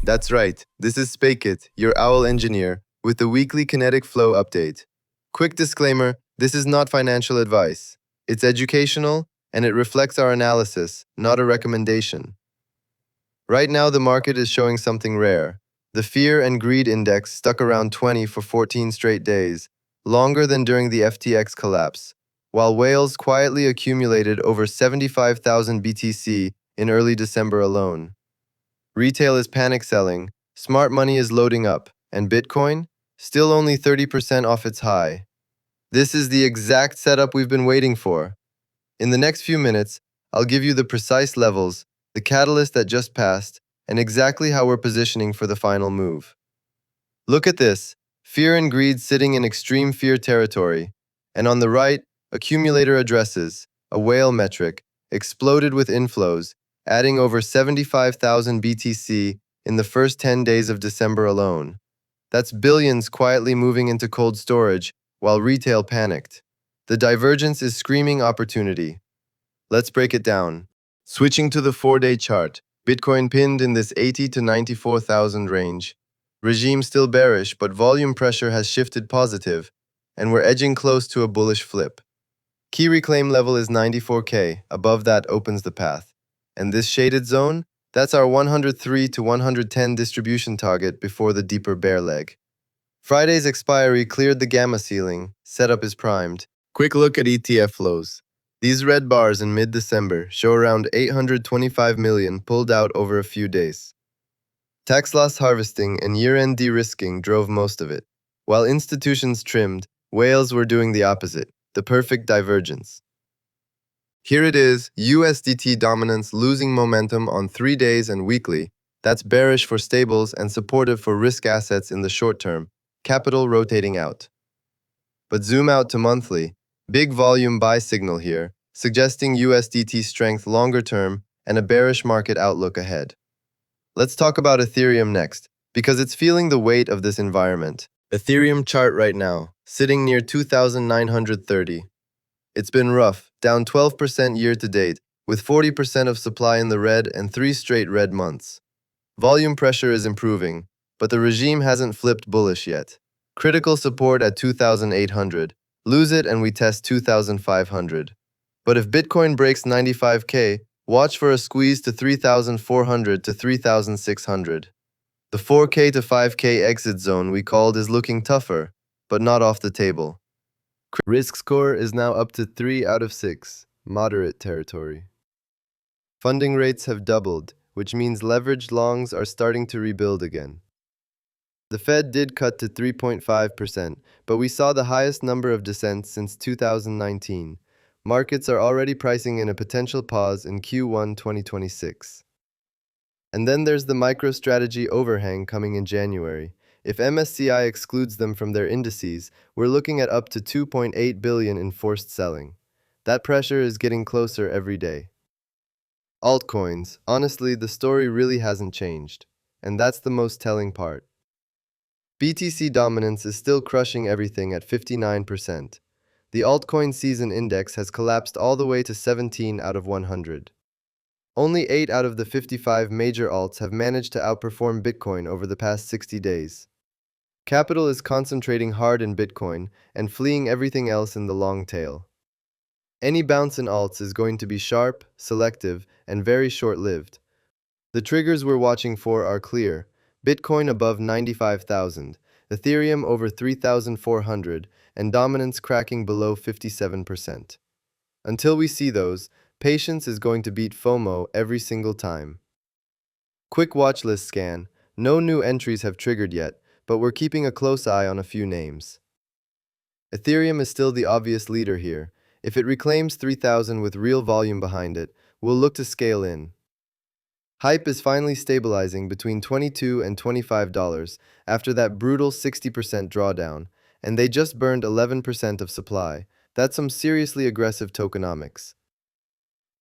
That's right. This is Spakit, your owl engineer, with the weekly KINETIC Flow update. Quick disclaimer, this is not financial advice. It's educational, and it reflects our analysis, not a recommendation. Right now, the market is showing something rare. The Fear and Greed Index stuck around 20 for 14 straight days, longer than during the FTX collapse, while whales quietly accumulated over 75,000 BTC in early December alone. Retail is panic selling, smart money is loading up, and Bitcoin? Still only 30% off its high. This is the exact setup we've been waiting for. In the next few minutes, I'll give you the precise levels, the catalyst that just passed, and exactly how we're positioning for the final move. Look at this, fear and greed sitting in extreme fear territory, and on the right, accumulator addresses, a whale metric, exploded with inflows, adding over 75,000 BTC in the first 10 days of December alone. That's billions quietly moving into cold storage while retail panicked. The divergence is screaming opportunity. Let's break it down. Switching to the 4-day chart, Bitcoin pinned in this 80 to 94,000 range. Regime still bearish, but volume pressure has shifted positive, and we're edging close to a bullish flip. Key reclaim level is 94K, above that opens the path. And this shaded zone, that's our 103 to 110 distribution target before the deeper bear leg. Friday's expiry cleared the gamma ceiling, setup is primed. Quick look at ETF flows. These red bars in mid-December show around 825 million pulled out over a few days. Tax loss harvesting and year-end de-risking drove most of it. While institutions trimmed, whales were doing the opposite, the perfect divergence. Here it is, USDT dominance losing momentum on 3 days and weekly. That's bearish for stables and supportive for risk assets in the short term, capital rotating out. But zoom out to monthly, big volume buy signal here, suggesting USDT strength longer term and a bearish market outlook ahead. Let's talk about Ethereum next, because it's feeling the weight of this environment. Ethereum chart right now, sitting near 2,930. It's been rough, down 12% year to date, with 40% of supply in the red and 3 straight red months. Volume pressure is improving, but the regime hasn't flipped bullish yet. Critical support at 2,800. Lose it and we test 2,500. But if Bitcoin breaks 95K, watch for a squeeze to 3,400 to 3,600. The 4K to 5K exit zone we called is looking tougher, but not off the table. Risk score is now up to 3 out of 6, moderate territory. Funding rates have doubled, which means leveraged longs are starting to rebuild again. The Fed did cut to 3.5%, but we saw the highest number of dissents since 2019. Markets are already pricing in a potential pause in Q1 2026. And then there's the MicroStrategy overhang coming in January. If MSCI excludes them from their indices, we're looking at up to 2.8 billion in forced selling. That pressure is getting closer every day. Altcoins, honestly, the story really hasn't changed. And that's the most telling part. BTC dominance is still crushing everything at 59%. The altcoin season index has collapsed all the way to 17 out of 100. Only 8 out of the 55 major alts have managed to outperform Bitcoin over the past 60 days. Capital is concentrating hard in Bitcoin and fleeing everything else in the long tail. Any bounce in alts is going to be sharp, selective, and very short-lived. The triggers we're watching for are clear: Bitcoin above 95,000, Ethereum over 3,400, and dominance cracking below 57%. Until we see those, patience is going to beat FOMO every single time. Quick watchlist scan. No new entries have triggered yet, but we're keeping a close eye on a few names. Ethereum is still the obvious leader here. If it reclaims 3,000 with real volume behind it, we'll look to scale in. Hype is finally stabilizing between $22 and $25 after that brutal 60% drawdown, and they just burned 11% of supply. That's some seriously aggressive tokenomics.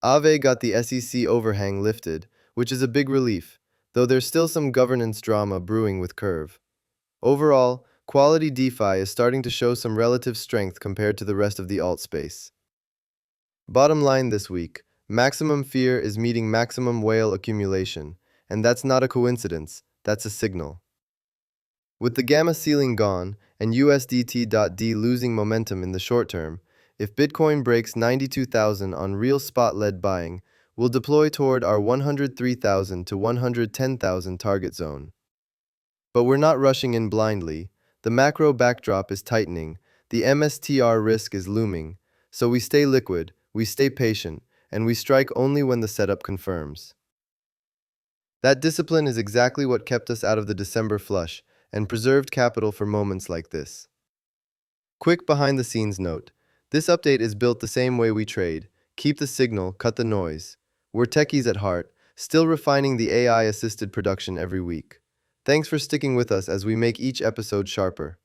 Aave got the SEC overhang lifted, which is a big relief, though there's still some governance drama brewing with Curve. Overall, quality DeFi is starting to show some relative strength compared to the rest of the alt space. Bottom line this week, maximum fear is meeting maximum whale accumulation, And that's not a coincidence, that's a signal. With the gamma ceiling gone and USDT.D losing momentum in the short term, if Bitcoin breaks 92,000 on real spot-led buying, we'll deploy toward our 103,000 to 110,000 target zone. But we're not rushing in blindly. The macro backdrop is tightening, the MSTR risk is looming, so we stay liquid, we stay patient, and we strike only when the setup confirms. That discipline is exactly what kept us out of the December flush and preserved capital for moments like this. Quick behind-the-scenes note. This update is built the same way we trade. Keep the signal, cut the noise. We're techies at heart, still refining the AI-assisted production every week. Thanks for sticking with us as we make each episode sharper.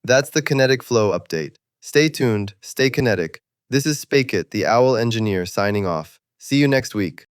That's the KINETIC Flow update. Stay tuned, stay kinetic. This is Spakit, the Owl Engineer, signing off. See you next week.